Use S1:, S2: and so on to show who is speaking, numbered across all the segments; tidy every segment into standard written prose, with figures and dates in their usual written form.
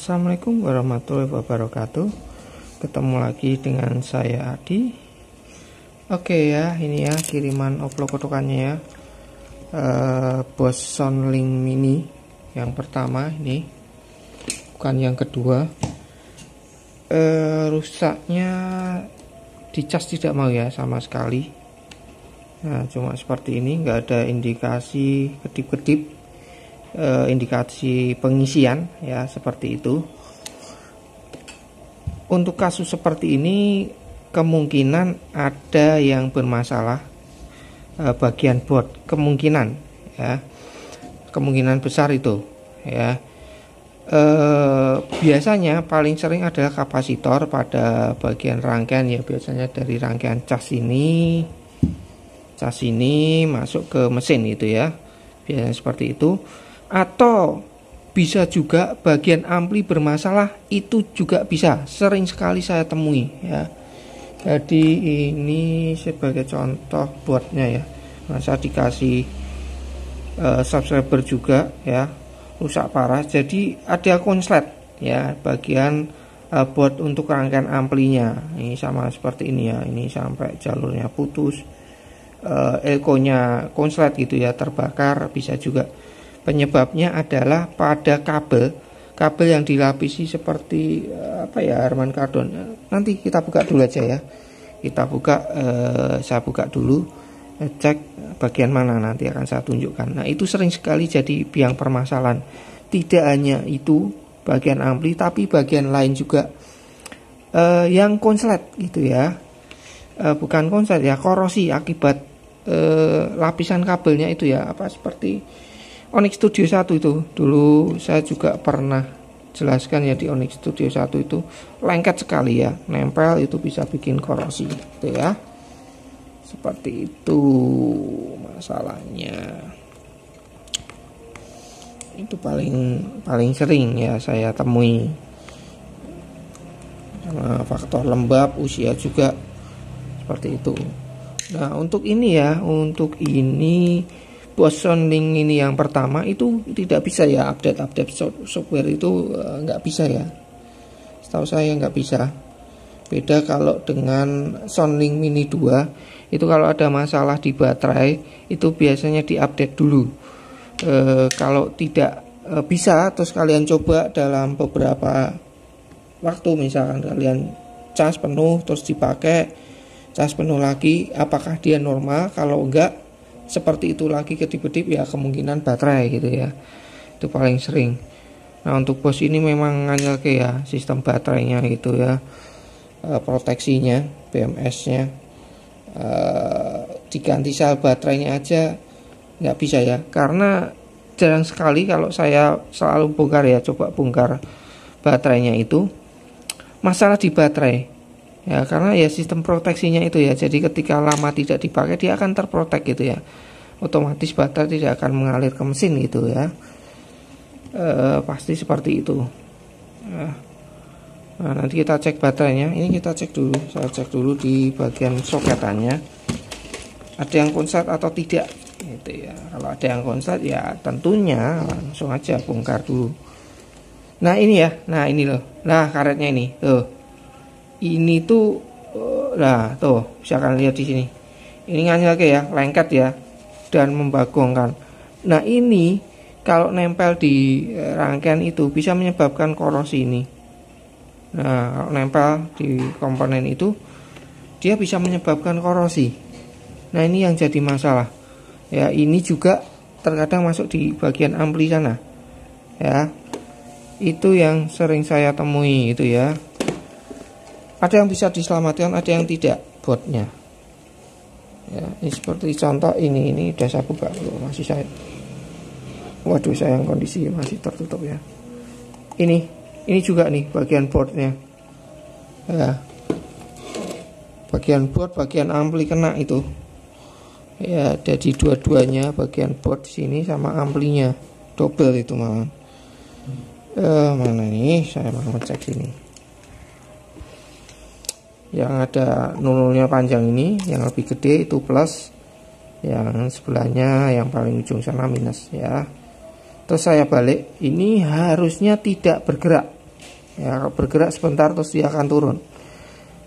S1: Assalamualaikum warahmatullahi wabarakatuh. Ketemu lagi dengan saya Adi. Oke ya, ini ya kiriman oplok kotokannya ya. Boss Soundlink Mini yang pertama ini, bukan yang kedua. Rusaknya dicas tidak mau ya sama sekali. Nah, cuma seperti ini, nggak ada indikasi kedip-kedip, indikasi pengisian ya, seperti itu. Untuk kasus seperti ini kemungkinan ada yang bermasalah bagian board, kemungkinan ya, kemungkinan besar itu ya. Biasanya paling sering adalah kapasitor pada bagian rangkaian ya, biasanya dari rangkaian cas ini masuk ke mesin itu ya, biasanya seperti itu. Atau bisa juga bagian ampli bermasalah, itu juga bisa, sering sekali saya temui ya. Jadi ini sebagai contoh boardnya ya, masa dikasih subscriber juga ya, rusak parah. Jadi ada konslet ya, bagian board untuk rangkaian amplinya ini sama seperti ini ya, ini sampai jalurnya putus, elkonya konslet gitu ya, terbakar. Bisa juga penyebabnya adalah pada kabel yang dilapisi seperti apa ya, Harman Kardon. Nanti kita buka dulu aja ya, kita buka, saya buka dulu, cek bagian mana, nanti akan saya tunjukkan. Nah, itu sering sekali jadi biang permasalahan. Tidak hanya itu bagian ampli, tapi bagian lain juga yang konslet gitu ya, bukan konslet ya, korosi akibat lapisan kabelnya itu ya, apa seperti Onyx Studio 1 itu. Dulu saya juga pernah jelaskan ya, di Onyx Studio 1 itu lengket sekali ya, nempel, itu bisa bikin korosi gitu ya. Seperti itu masalahnya. Itu paling sering ya saya temui. Karena faktor lembab, usia juga seperti itu. Nah, untuk ini ya, untuk ini Boss Soundlink ini yang pertama itu tidak bisa ya, update software itu nggak bisa ya, setahu saya nggak bisa. Beda kalau dengan Soundlink Mini 2 itu, kalau ada masalah di baterai itu biasanya diupdate dulu. Kalau tidak bisa, terus kalian coba dalam beberapa waktu, misalkan kalian cas penuh terus dipakai, cas penuh lagi, apakah dia normal? Kalau enggak, seperti itu lagi kedip-kedip, ya kemungkinan baterai gitu ya. Itu paling sering. Nah, untuk Boss ini memang nganyel ke ya, sistem baterainya gitu ya, proteksinya, BMS-nya, diganti sel baterainya aja nggak bisa ya, karena jarang sekali kalau saya selalu bongkar ya, coba bongkar baterainya itu masalah di baterai ya, karena ya sistem proteksinya itu ya. Jadi ketika lama tidak dipakai, dia akan terprotek gitu ya, otomatis baterai tidak akan mengalir ke mesin gitu ya. Pasti seperti itu. Nah, nanti kita cek baterainya. Ini kita cek dulu, saya cek dulu di bagian soketannya, ada yang konslet atau tidak gitu ya. Kalau ada yang konslet ya tentunya langsung aja bongkar dulu. Nah, ini ya, nah ini loh, nah karetnya ini tuh, ini tuh, nah tuh bisa kalian lihat di sini, ini nganyel ke ya, lengket ya, dan membagongkan. Nah, ini kalau nempel di rangkaian itu bisa menyebabkan korosi ini. Nah, kalau nempel di komponen itu, dia bisa menyebabkan korosi. Nah, ini yang jadi masalah ya. Ini juga terkadang masuk di bagian ampli sana ya, itu yang sering saya temui itu ya. Ada yang bisa diselamatkan, ada yang tidak boardnya ya. Ini seperti contoh ini udah saya buka dulu, masih saya, waduh, sayang kondisi masih tertutup ya. Ini juga nih bagian boardnya ya, bagian board, bagian ampli kena itu ya. Jadi dua-duanya, bagian board sini sama amplinya double itu malah. Mana nih, saya mau ngecek sini yang ada nolnya panjang, ini yang lebih gede itu plus, yang sebelahnya yang paling ujung sana minus ya. Terus saya balik, ini harusnya tidak bergerak ya. Kalau bergerak sebentar terus dia akan turun,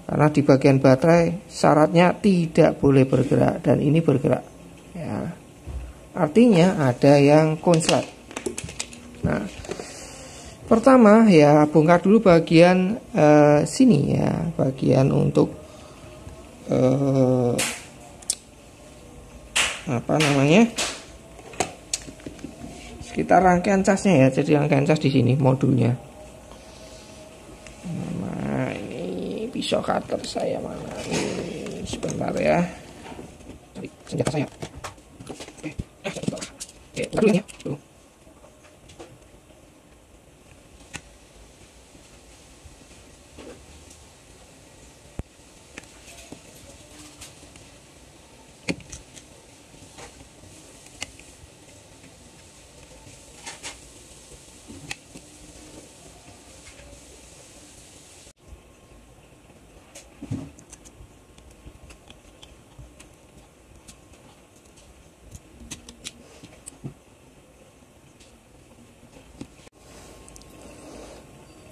S1: karena di bagian baterai syaratnya tidak boleh bergerak, dan ini bergerak ya, artinya ada yang konslet. Nah, pertama ya bongkar dulu bagian sini ya, bagian untuk apa namanya, sekitar rangkaian casnya ya. Jadi rangkaian cas di sini modulnya. Nah, ini pisau cutter saya mana? Ini sebentar ya. Cari senjata saya. Dulu ya. Dulu.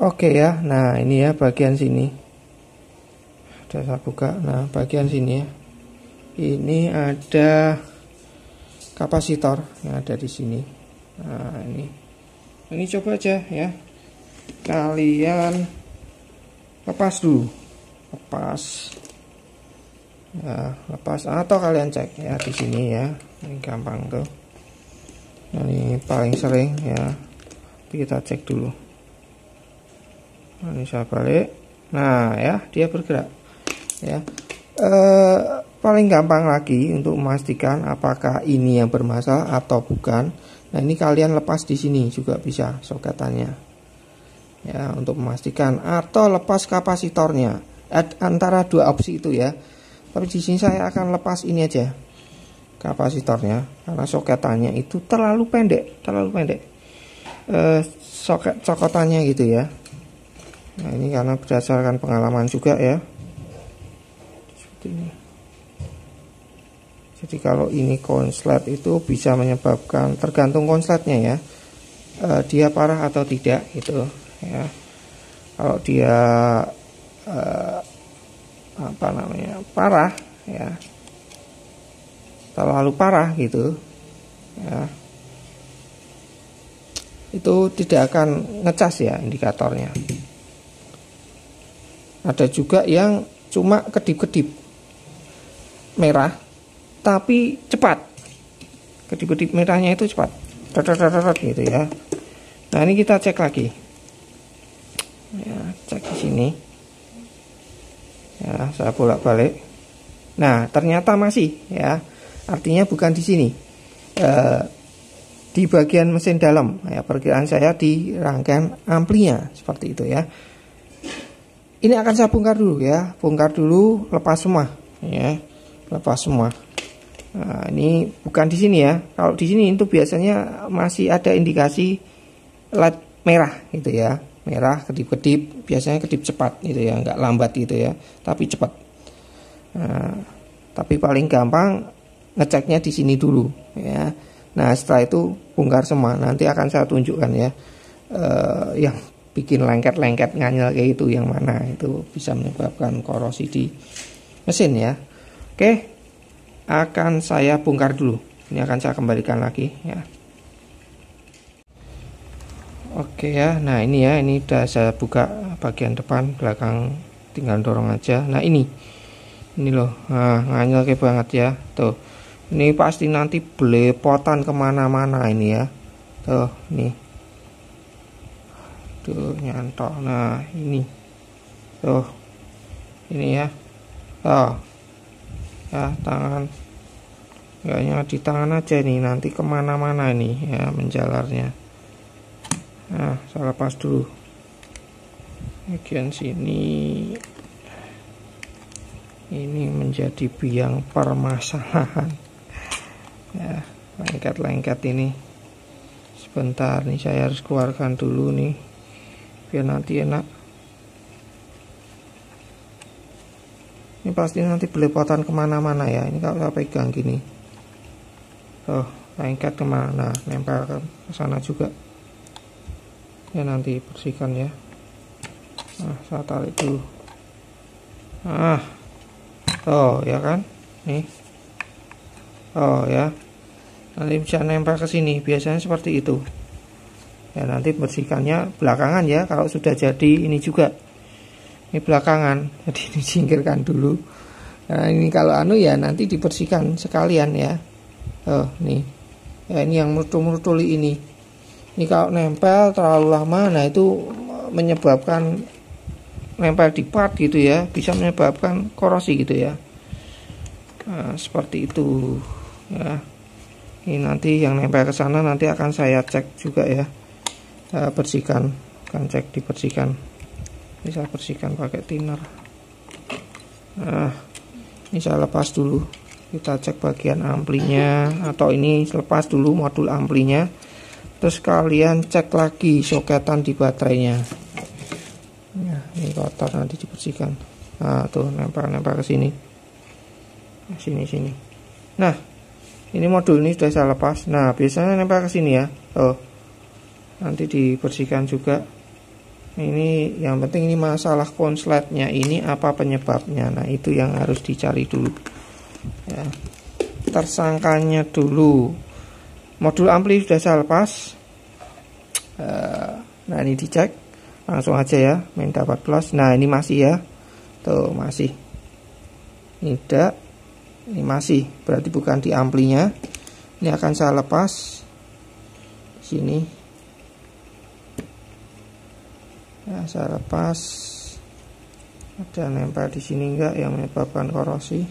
S1: Oke ya, nah ini ya bagian sini. Sudah saya buka. Nah bagian sini ya, ini ada kapasitor yang ada di sini. Nah ini coba aja ya, kalian lepas dulu, lepas ya, lepas atau kalian cek ya di sini ya. Ini gampang tuh. Nah, ini paling sering ya, kita cek dulu. Nah, ini saya balik. Nah ya, dia bergerak ya. Paling gampang lagi untuk memastikan apakah ini yang bermasalah atau bukan. Nah ini kalian lepas di sini juga bisa soketannya ya, untuk memastikan, atau lepas kapasitornya. Antara dua opsi itu ya. Tapi di sini saya akan lepas ini aja, kapasitornya, karena soketannya itu terlalu pendek, soket cokotannya gitu ya. Nah ini karena berdasarkan pengalaman juga ya, seperti ini. Jadi kalau ini konslet itu bisa menyebabkan, tergantung konsletnya ya, dia parah atau tidak gitu ya. Kalau dia apa namanya, parah ya, terlalu parah gitu ya, itu tidak akan ngecas ya indikatornya. Ada juga yang cuma kedip-kedip merah tapi cepat, kedip-kedip merahnya itu cepat gitu ya. Nah ini kita cek lagi ya, cek di sini ya, saya bolak-balik. Nah ternyata masih ya, artinya bukan di sini, di bagian mesin dalam ya. Perkiraan saya di rangkaian amplinya seperti itu ya. Ini akan saya bongkar dulu ya, bongkar dulu, lepas semua ya, lepas semua. Nah, ini bukan di sini ya. Kalau di sini itu biasanya masih ada indikasi LED merah gitu ya, merah kedip-kedip, biasanya kedip cepat gitu ya, nggak lambat gitu ya, tapi cepat. Nah, tapi paling gampang ngeceknya di sini dulu ya. Nah setelah itu bongkar semua, nanti akan saya tunjukkan ya, yang bikin lengket-lengket nganyel kayak itu yang mana, itu bisa menyebabkan korosi di mesin ya. Oke, akan saya bongkar dulu. Ini akan saya kembalikan lagi ya. Oke ya, nah ini ya, ini udah saya buka bagian depan, belakang tinggal dorong aja. Nah ini loh, nah, nganyel kayak banget ya. Tuh, ini pasti nanti belepotan kemana-mana ini ya. Tuh, nih. Tuh nyantok. Nah ini tuh, ini ya, oh ya, tangan kayaknya di tangan aja nih, nanti kemana-mana ini ya menjalarnya. Nah saya lepas dulu bagian sini, ini menjadi biang permasalahan ya, lengket-lengket ini. Sebentar nih, saya harus keluarkan dulu nih biar nanti enak. Ini pasti nanti belepotan kemana-mana ya. Ini kalau saya pegang gini, tuh lengket kemana, nempel ke sana juga ya. Nanti bersihkan ya. Nah, saya tarik dulu. Nah, oh ya kan, nih, oh ya, nanti bisa nempel ke sini. Biasanya seperti itu. Ya nanti bersihkannya belakangan ya. Kalau sudah jadi ini juga, ini belakangan. Jadi disingkirkan dulu. Nah, ini kalau anu ya nanti dibersihkan sekalian ya. Oh nih, ya ini yang merutul-merutuli ini. Ini kalau nempel terlalu lama, nah itu menyebabkan nempel di part gitu ya, bisa menyebabkan korosi gitu ya. Nah, seperti itu ya. Ini nanti yang nempel ke sana nanti akan saya cek juga ya. Bersihkan, akan cek dibersihkan. Bisa bersihkan pakai thinner. Nah, ini saya lepas dulu. Kita cek bagian amplinya, atau ini lepas dulu modul amplinya. Terus kalian cek lagi soketan di baterainya. Ya, ini kotor nanti dibersihkan. Nah, tuh nempel-nempel ke sini. Sini. Nah, ini modul ini sudah saya lepas. Nah, biasanya nempel ke sini ya. Oh. Nanti dibersihkan juga. Ini yang penting ini masalah konsletnya ini apa penyebabnya. Nah, itu yang harus dicari dulu. Ya. Tersangkanya dulu. Modul ampli sudah saya lepas. Nah, ini dicek. Langsung aja ya, main dapat plus. Nah, ini masih ya. Tuh, masih. Ini tidak. Ini masih. Berarti bukan di amplinya. Ini akan saya lepas. Sini. Ya, saya lepas. Ada nempel di sini enggak yang menyebabkan korosi.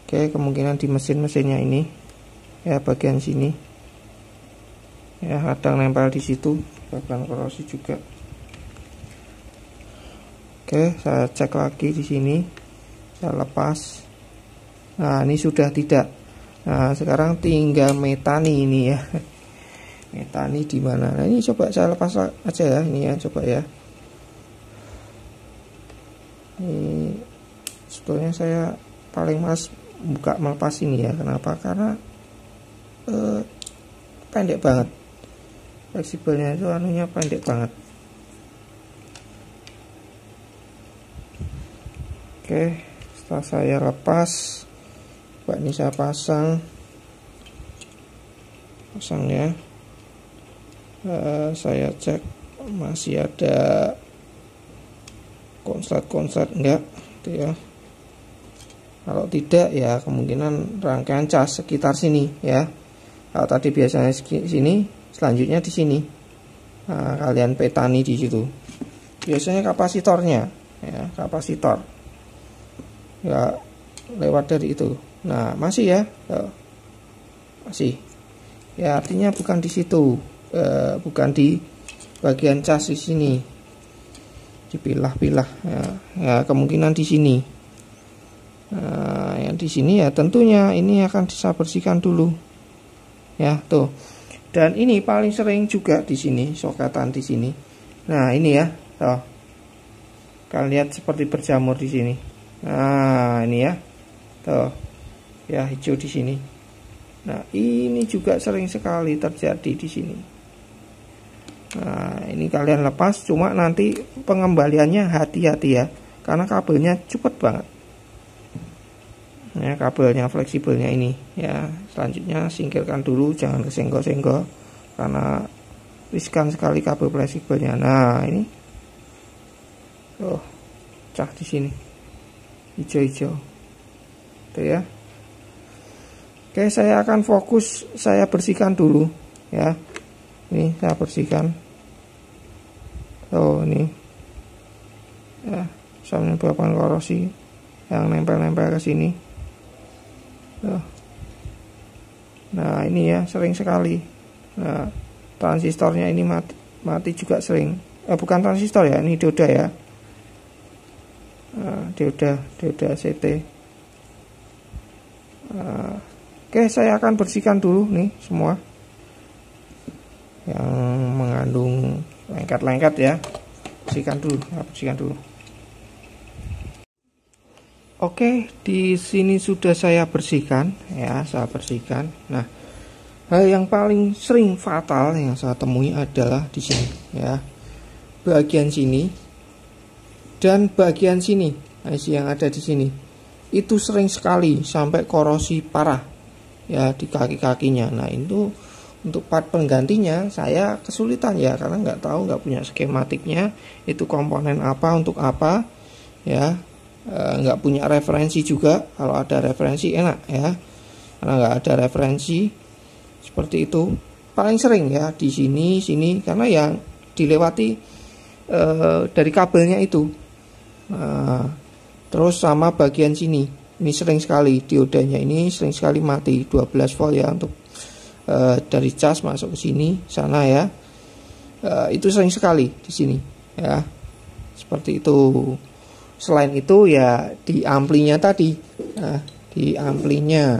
S1: Oke, kemungkinan di mesinnya ini. Ya, bagian sini. Ya, kadang nempel di situ. Bahkan korosi juga. Oke, saya cek lagi di sini. Saya lepas. Nah, ini sudah tidak. Nah, sekarang tinggal metani ini ya. Metani di mana? Nah, ini coba saya lepas aja ya. Ini ya, coba ya. Ini sebetulnya saya paling males buka melepas ini ya. Kenapa? Karena pendek banget. Fleksibelnya itu anunya pendek banget. Oke, setelah saya lepas, coba ini saya pasang ya. Saya cek masih ada konslet enggak gitu ya. Kalau tidak ya kemungkinan rangkaian cas sekitar sini ya. Kalau tadi biasanya sini, selanjutnya di sini. Nah, kalian petani di situ. Biasanya kapasitornya ya, kapasitor. Ya lewat dari itu. Nah, masih ya. Masih. Ya artinya bukan di situ. Bukan di bagian cas di sini. Dipilah-pilah ya, kemungkinan di sini. Nah, yang di sini ya tentunya ini akan saya bersihkan dulu. Ya, tuh. Dan ini paling sering juga di sini, soketan di sini. Nah, ini ya. Tuh. Kalian lihat seperti berjamur di sini. Nah, ini ya. Tuh. Ya, hijau di sini. Nah, ini juga sering sekali terjadi di sini. Nah, ini kalian lepas, cuma nanti pengembaliannya hati-hati ya. Karena kabelnya cepet banget. Ya, kabelnya fleksibelnya ini ya. Selanjutnya singkirkan dulu, jangan kesenggol-senggol karena riskan sekali kabel fleksibelnya. Nah, ini pecah di sini, hijau-hijau tuh ya. Oke, saya akan fokus, saya bersihkan dulu ya. Ini saya bersihkan. Oh, ini ya, bisa menyebabkan korosi yang nempel-nempel ke sini. Nah, ini ya sering sekali. Nah, transistornya ini mati juga sering. Bukan transistor ya, ini dioda ya. Nah, dioda CT. Oke, saya akan bersihkan dulu nih semua yang mengandung lengket-lengket ya. Bersihkan dulu. Oke, di sini sudah saya bersihkan ya, saya bersihkan. Nah, hal yang paling sering fatal yang saya temui adalah di sini ya. Bagian sini Dan bagian sini, IC yang ada di sini, itu sering sekali sampai korosi parah ya di kaki-kakinya. Nah itu untuk part penggantinya saya kesulitan ya, karena nggak tahu, nggak punya skematiknya itu komponen apa untuk apa ya, nggak punya referensi juga. Kalau ada referensi enak ya, karena nggak ada referensi seperti itu. Paling sering ya di sini karena yang dilewati dari kabelnya itu. Terus sama bagian sini, ini sering sekali diodanya ini sering sekali mati 12 volt ya, untuk dari cas masuk ke sini sana ya. Itu sering sekali di sini ya, seperti itu. Selain itu ya di amplinya tadi, di amplinya,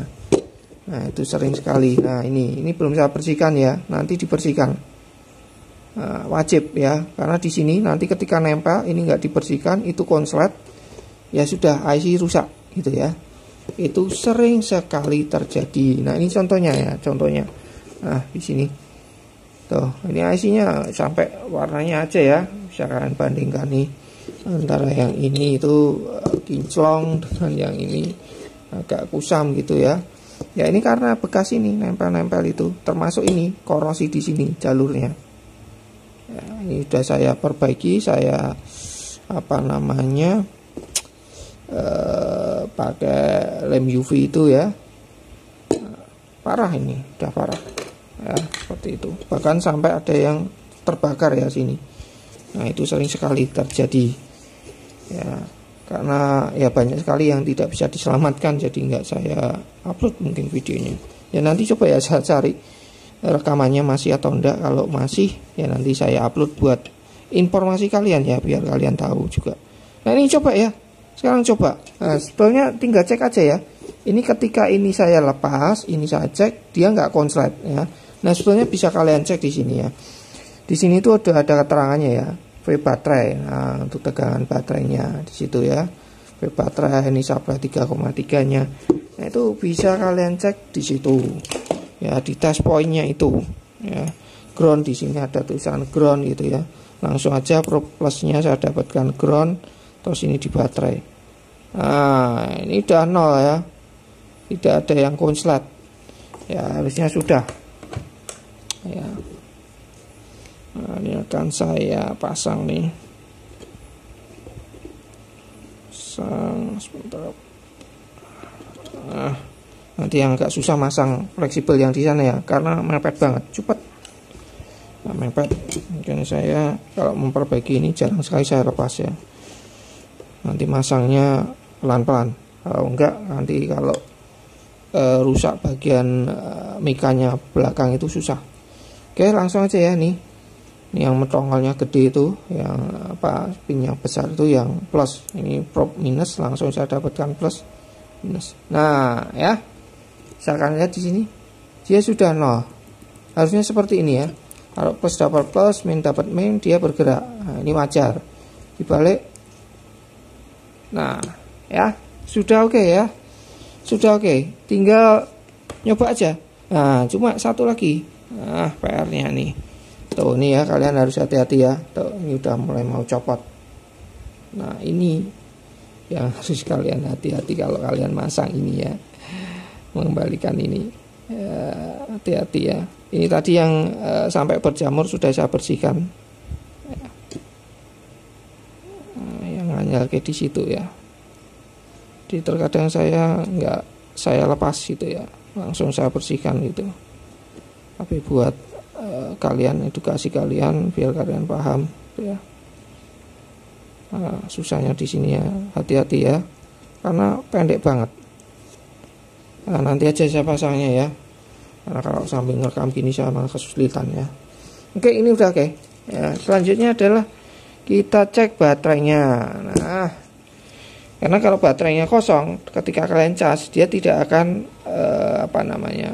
S1: nah itu sering sekali. Nah ini belum saya bersihkan ya, nanti dibersihkan. Wajib ya, karena di sini nanti ketika nempel ini nggak dibersihkan, itu konslet ya sudah IC rusak gitu ya. Itu sering sekali terjadi. Nah ini contohnya ya, contohnya. Nah di sini tuh, ini IC-nya sampai warnanya aja ya, bisa kalian bandingkan nih antara yang ini itu kinclong dengan yang ini agak kusam gitu ya. Ya ini karena bekas ini nempel-nempel itu, termasuk ini korosi di sini jalurnya. Ya, ini sudah saya perbaiki, saya pakai lem UV itu ya. Parah ini, udah parah ya, seperti itu. Bahkan sampai ada yang terbakar ya sini. Nah itu sering sekali terjadi ya, karena ya banyak sekali yang tidak bisa diselamatkan, jadi nggak saya upload mungkin videonya. Ya nanti coba ya saya cari rekamannya masih atau enggak. Kalau masih ya nanti saya upload buat informasi kalian ya, biar kalian tahu juga. Nah ini coba ya, sekarang coba. Nah sebetulnya tinggal cek aja ya. Ini ketika ini saya lepas, ini saya cek, dia nggak konslet ya. Nah sebetulnya bisa kalian cek di sini ya. Di sini tuh ada keterangannya ya, V baterai. Nah untuk tegangan baterainya di situ ya, V baterai ini supply 3,3-nya. Nah itu bisa kalian cek di situ ya, di test pointnya itu ya. Ground di sini ada tulisan ground gitu ya, langsung aja plusnya saya dapatkan ground. Terus ini di baterai, nah ini udah 0 ya, tidak ada yang konslet ya, harusnya sudah ya. Nah ini akan saya pasang nih, sebentar. Nah nanti yang agak susah masang fleksibel yang di sana ya, karena mepet banget, cepet. Nah, mepet. Mungkin saya kalau memperbaiki ini jarang sekali saya lepas ya. Nanti masangnya pelan-pelan. Kalau enggak nanti kalau rusak bagian mikanya belakang itu susah. Oke langsung aja ya nih. Ini yang tongolnya gede itu, yang pinnya besar itu yang plus. Ini probe minus, langsung saya dapatkan plus minus. Nah ya, misalkan lihat di sini dia sudah 0. Harusnya seperti ini ya. Kalau plus dapat plus, min dapat min, dia bergerak. Nah, ini wajar. Dibalik. Nah, ya, sudah oke ya. Sudah oke. Tinggal nyoba aja. Nah, cuma satu lagi. Nah, PR-nya nih. Tuh, nih ya, kalian harus hati-hati ya. Tuh, ini udah mulai mau copot. Nah, ini yang harus kalian hati-hati kalau kalian masang ini ya, mengembalikan ini hati-hati ya. Ini tadi yang sampai berjamur sudah saya bersihkan ya. Nah, yang hanya kayak di situ ya. Jadi terkadang saya nggak saya lepas gitu ya, langsung saya bersihkan gitu. Tapi buat kalian, edukasi kalian biar kalian paham gitu ya. Nah, susahnya di sini ya, hati-hati ya, karena pendek banget. Nah, nanti aja saya pasangnya ya, karena kalau sambil ngerekam gini saya malah kesulitan ya. Oke, ini udah oke. Ya, selanjutnya adalah kita cek baterainya. Nah, karena kalau baterainya kosong, ketika kalian cas dia tidak akan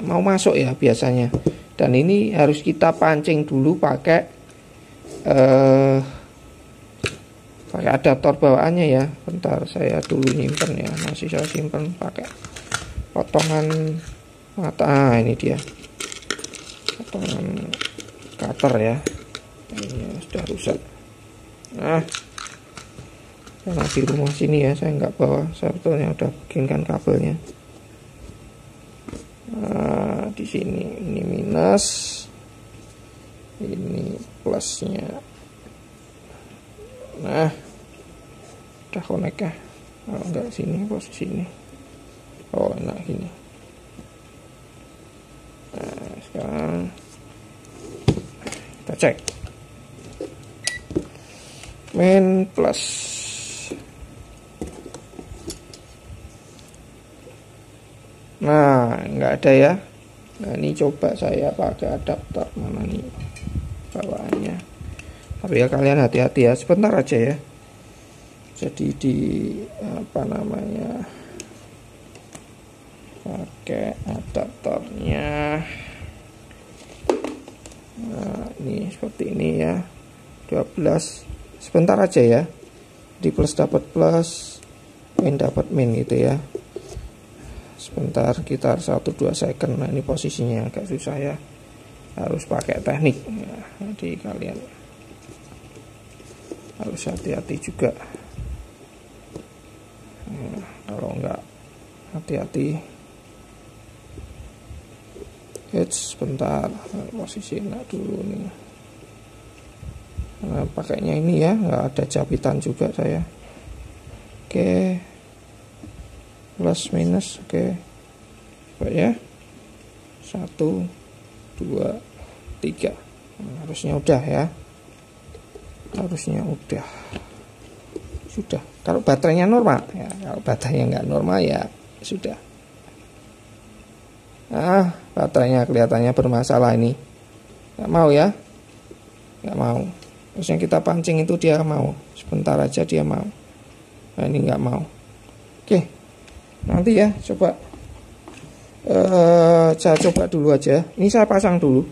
S1: mau masuk ya biasanya. Dan ini harus kita pancing dulu pakai adaptor bawaannya ya. Bentar saya dulu nyimpen ya, masih saya simpen pakai potongan mata. Ini dia potongan cutter ya, ini sudah rusak. Nah karena di rumah sini ya saya nggak bawa, sebetulnya udah bikinkan kabelnya. Nah, di sini ini minus, ini plusnya. Nah, udah connect ya. Kalau enggak sini, posisi ini. Oh, enak gini. Nah, sekarang kita cek main plus. Nah, nggak ada ya. Nah, ini coba saya pakai adaptor mana nih bawaannya. Tapi ya kalian hati-hati ya, sebentar aja ya. Jadi di apa namanya, pakai adaptornya. Nah, ini seperti ini ya. 12. Sebentar aja ya. Di plus dapat plus, min dapat min gitu ya. Sebentar, sekitar 1-2 second. Nah, ini posisinya agak susah ya, harus pakai teknik ya. Jadi kalian harus hati-hati juga ya, kalau enggak hati-hati. Sebentar, posisi enak dulu nih. Nah, pakainya ini ya, nggak ada jabitan juga saya. Oke, plus minus, oke. Coba ya, 1, 2, 3. Nah, harusnya udah ya, harusnya udah. Sudah. Kalau baterainya normal ya, kalau baterainya nggak normal ya sudah. Nah, baterainya kelihatannya bermasalah ini, nggak mau ya, nggak mau. Terus yang kita pancing itu dia mau, sebentar aja dia mau. Nah, ini nggak mau. Oke, nanti ya coba saya coba dulu aja. Ini saya pasang dulu,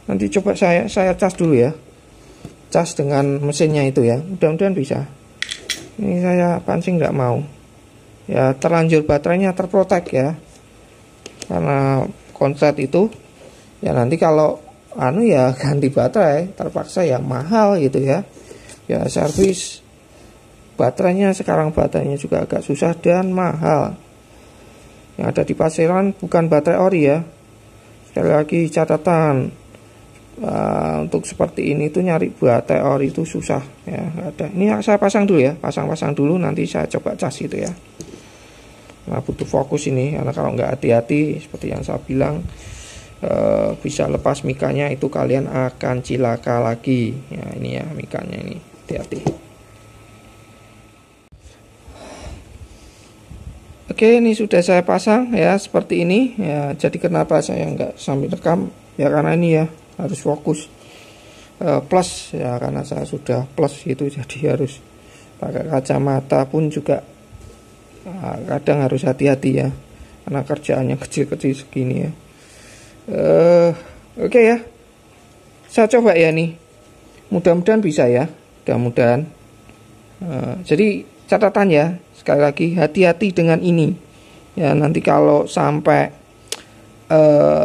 S1: nanti coba saya cas dulu ya, cas dengan mesinnya itu ya, mudah-mudahan bisa. Ini saya pancing nggak mau ya, terlanjur baterainya terprotek ya, karena konslet itu ya. Nanti kalau ya ganti baterai terpaksa ya mahal gitu ya. Ya servis baterainya sekarang, baterainya juga agak susah dan mahal. Yang ada di pasaran bukan baterai ori ya. Sekali lagi catatan, untuk seperti ini tuh nyari baterai ori itu susah ya, nggak ada. Ini saya pasang dulu ya, pasang dulu, nanti saya coba cas gitu ya. Nah, butuh fokus ini, karena kalau nggak hati-hati seperti yang saya bilang, bisa lepas mikanya, itu kalian akan cilaka lagi ya. Ini ya mikanya ini, hati-hati. Oke, ini sudah saya pasang ya, seperti ini ya. Jadi kenapa saya nggak sambil rekam ya, karena ini ya harus fokus plus ya, karena saya sudah plus gitu, jadi harus pakai kacamata pun juga kadang harus hati-hati ya, karena kerjaannya kecil-kecil segini ya. Oke ya, saya coba ya nih, mudah-mudahan bisa ya, mudah-mudahan. Jadi catatan ya, sekali lagi hati-hati dengan ini ya. Nanti kalau sampai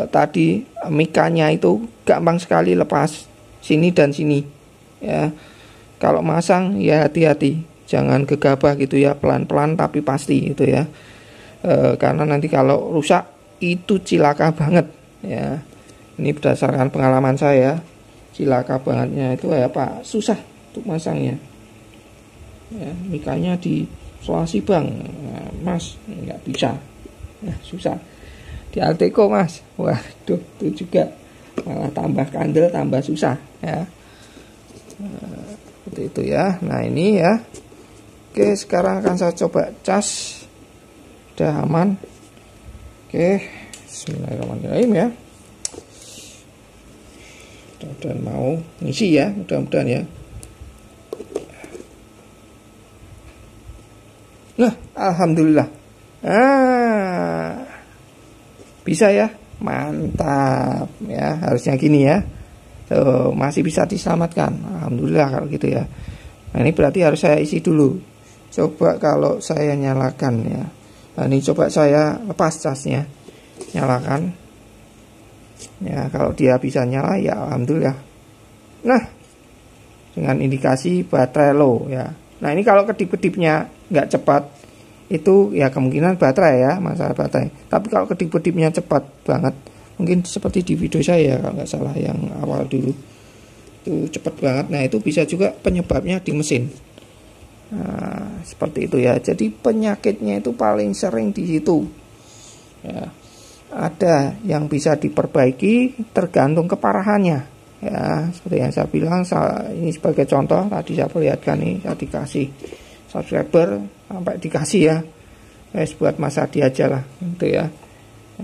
S1: tadi mikanya itu gampang sekali lepas sini dan sini ya. Kalau masang ya hati-hati, jangan gegabah gitu ya, pelan-pelan tapi pasti gitu ya. Karena nanti kalau rusak itu cilaka banget ya. Ini berdasarkan pengalaman saya, cilaka bangetnya itu ya Pak, susah untuk masangnya ya. Mikanya di Sulawesi Bang, nah, Mas nggak bisa, nah, susah. Di Alteco Mas, waduh itu juga malah tambah kandel, tambah susah ya. Seperti itu ya. Nah ini ya. Oke, sekarang akan saya coba cas. Udah aman. Oke, bismillahirrahmanirrahim ya. Mudah-mudahan mau ngisi ya, mudah-mudahan ya. Nah, alhamdulillah. Bisa ya, mantap ya, harusnya gini ya. Tuh, masih bisa diselamatkan, alhamdulillah kalau gitu ya. Nah, ini berarti harus saya isi dulu. Coba kalau saya nyalakan ya. Nah, ini coba saya lepas casnya, nyalakan ya. Kalau dia bisa nyala ya alhamdulillah. Nah, dengan indikasi baterai low ya. Nah ini kalau kedip-kedipnya nggak cepat, itu ya kemungkinan baterai ya, masalah baterai. Tapi kalau kedip-kedipnya cepat banget, mungkin seperti di video saya kalau nggak salah yang awal dulu, itu cepat banget. Nah itu bisa juga penyebabnya di mesin. Nah, seperti itu ya. Jadi penyakitnya itu paling sering di situ. Ya. Ada yang bisa diperbaiki tergantung keparahannya. Ya, seperti yang saya bilang, ini sebagai contoh tadi saya perlihatkan nih, saya dikasih subscriber sampai dikasih ya, buat Mas Adi aja lah, gitu ya,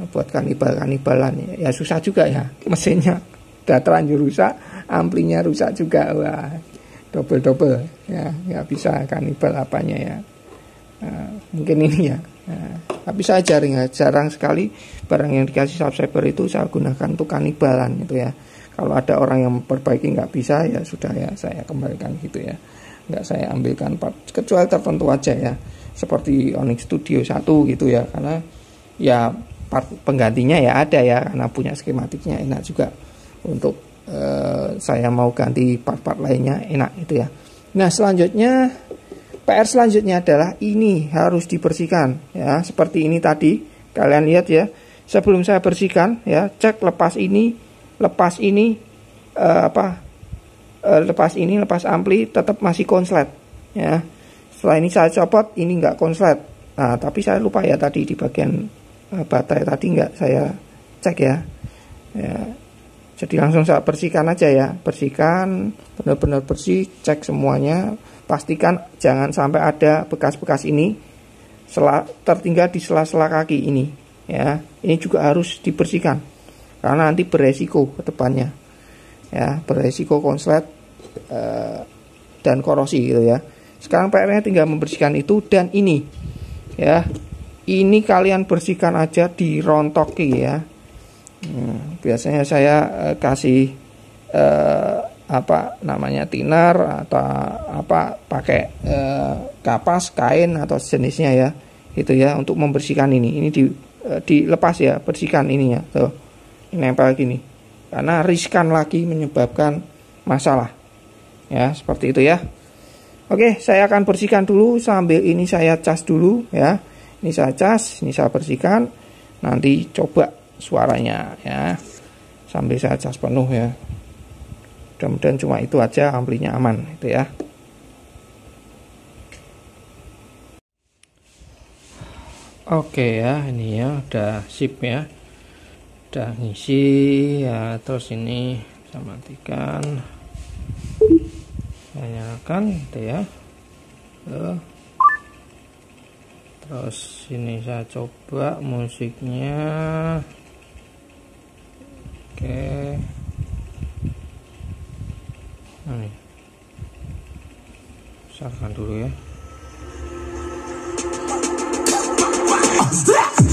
S1: buat kanibalan ya susah juga ya, mesinnya udah terlanjur rusak, amplinya rusak juga, wah double ya, nggak bisa kanibal apanya ya. Nah, mungkin ini ya. Nah, tapi saya jarang sekali barang yang dikasih subscriber itu saya gunakan untuk kanibalan gitu ya. Kalau ada orang yang memperbaiki nggak bisa, ya sudah ya saya kembalikan gitu ya, nggak saya ambilkan part, kecuali tertentu aja ya, seperti Onyx Studio 1 gitu ya, karena ya part penggantinya ya ada ya, karena punya skematiknya enak juga untuk saya mau ganti part-part lainnya enak gitu ya. Nah selanjutnya, PR selanjutnya adalah ini harus dibersihkan ya, seperti ini tadi kalian lihat ya. Sebelum saya bersihkan ya, cek lepas ini lepas ampli tetap masih konslet ya. Setelah ini saya copot, ini enggak konslet. Nah tapi saya lupa ya tadi di bagian baterai tadi enggak saya cek ya. Jadi langsung saya bersihkan aja ya, bersihkan benar-benar bersih, cek semuanya, pastikan jangan sampai ada bekas-bekas ini tertinggal di sela-sela kaki ini ya. Ini juga harus dibersihkan karena nanti beresiko ke depannya ya, beresiko konslet dan korosi gitu ya. Sekarang PR-nya tinggal membersihkan itu, dan ini ya, ini kalian bersihkan aja, dirontoki ya. Biasanya saya kasih thinner atau pakai kapas, kain atau sejenisnya ya, itu ya, untuk membersihkan ini dilepas ya, bersihkan ininya tuh, nempel gini, karena riskan lagi menyebabkan masalah ya, seperti itu ya. Oke, saya akan bersihkan dulu sambil ini saya cas dulu ya. Ini saya cas, ini saya bersihkan, nanti coba suaranya ya, sambil saya cas penuh ya. Mudah-mudahan cuma itu aja, amplinya aman itu ya. Oke ya, ini ya udah sip ya, udah ngisi ya. Terus ini saya matikan, saya nyalakan gitu ya. Terus ini saya coba musiknya. Oke, ini besarkan dulu ya.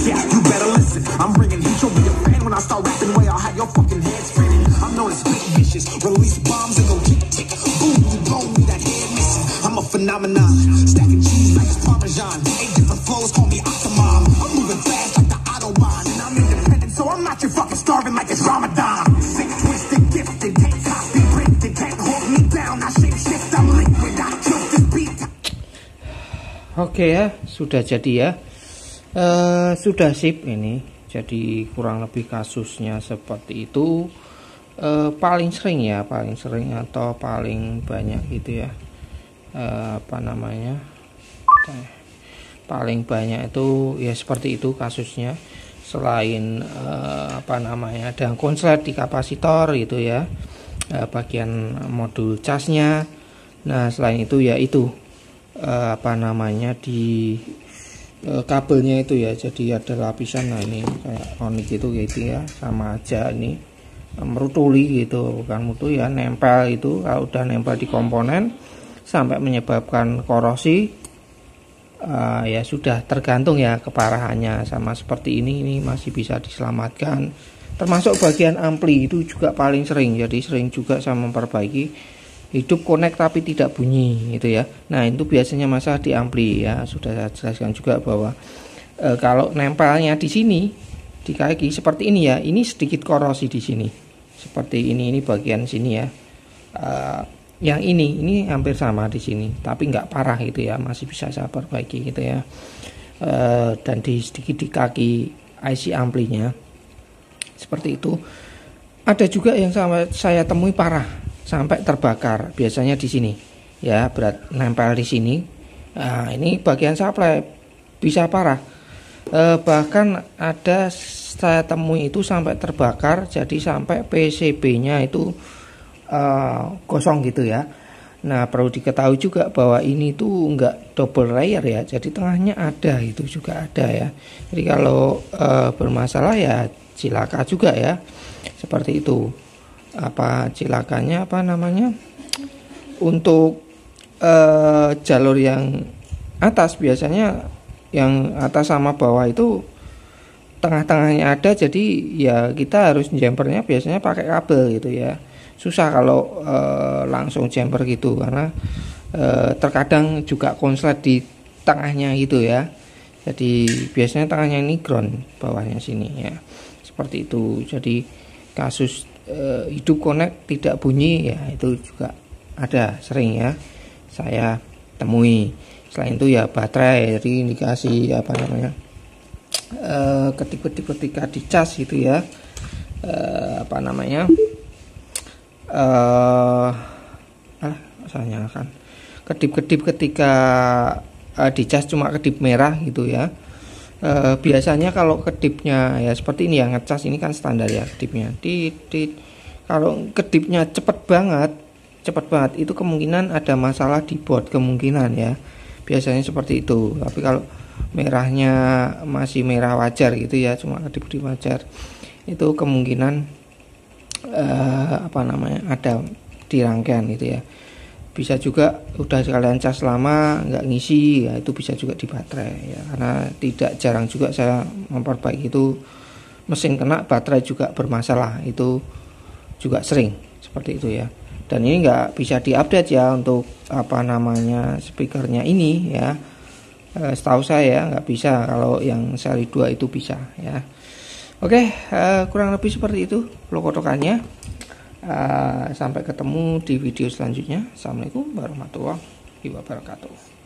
S1: Yeah, you better listen. I'm bringing heat. You'll be a fan when I start rapping. Way I'll have your fucking head spinning. I'm known as big vicious. Release bombs and go tick tick. Boom, you blow me that head missing. I'm a phenomenon. Stacking cheese like it's Parmesan. 8 different flows, call me Octomom. I'm moving fast like the Autobahn, and I'm independent, so I'm not your fucking starving like it's Ramadan. Sick, twisted, gifted, can't copy, printed, can't hold me down. I shape shift, I'm liquid. I kill this beat. Oke ya, sudah jadi ya. Sudah sip ini. Jadi kurang lebih kasusnya seperti itu. Paling sering atau paling banyak gitu ya, paling banyak itu ya seperti itu kasusnya. Selain ada konslet di kapasitor gitu ya, bagian modul casnya. Nah selain itu ya itu di kabelnya itu ya, jadi ada lapisan. Nah ini kayak Onyx itu gitu ya, sama aja ini merutuli gitu, bukan mutu ya, nempel itu. Kalau udah nempel di komponen sampai menyebabkan korosi, ya sudah, tergantung ya keparahannya. Sama seperti ini masih bisa diselamatkan. Termasuk bagian ampli itu juga paling sering, jadi sering juga saya memperbaiki. Hidup connect tapi tidak bunyi gitu ya. Nah itu biasanya masalah di ampli ya. Sudah saya jelaskan juga bahwa kalau nempelnya di sini di kaki seperti ini ya, ini sedikit korosi di sini seperti ini bagian sini ya. yang ini hampir sama di sini, tapi nggak parah gitu ya, masih bisa saya perbaiki gitu ya. Dan sedikit di kaki IC amplinya seperti itu. Ada juga yang saya temui parah sampai terbakar, biasanya di sini ya, berat nempel di sini. Nah, ini bagian supply bisa parah. Bahkan ada saya temui itu sampai terbakar, jadi sampai PCB-nya itu gosong gitu ya. Nah, perlu diketahui juga bahwa ini tuh enggak double layer ya, jadi tengahnya ada, itu juga ada ya. Jadi kalau bermasalah ya cilaka juga ya, seperti itu. Cilakanya apa namanya, untuk jalur yang atas, biasanya yang atas sama bawah itu tengah-tengahnya ada, jadi ya kita harus jumpernya biasanya pakai kabel gitu ya. Susah kalau langsung jumper gitu, karena terkadang juga konslet di tengahnya gitu ya. Jadi biasanya tengahnya ini ground, bawahnya sini ya, seperti itu. Jadi kasus hidup connect tidak bunyi ya, itu juga ada, sering ya saya temui. Selain itu ya baterai, jadi indikasi apa namanya, kedip-kedip ketika dicas gitu ya, apa namanya, saya nyalakan, kedip-kedip ketika dicas cuma kedip merah gitu ya. Biasanya kalau kedipnya ya seperti ini ya, ngecas ini kan standar ya kedipnya, kalau kedipnya cepet banget itu kemungkinan ada masalah di board, kemungkinan ya, biasanya seperti itu. Tapi kalau merahnya masih merah wajar gitu ya, cuma kedip-kedip wajar, itu kemungkinan apa namanya, ada di rangkaian gitu ya. Bisa juga udah sekalian cas lama nggak ngisi ya, itu bisa juga di baterai ya, karena tidak jarang juga saya memperbaiki itu mesin kena, baterai juga bermasalah, itu juga sering seperti itu ya. Dan ini nggak bisa diupdate ya untuk apa namanya speakernya ini ya, setahu saya nggak bisa, kalau yang seri 2 itu bisa ya. Oke, kurang lebih seperti itu lokotokannya. Sampai ketemu di video selanjutnya. Assalamualaikum warahmatullahi wabarakatuh.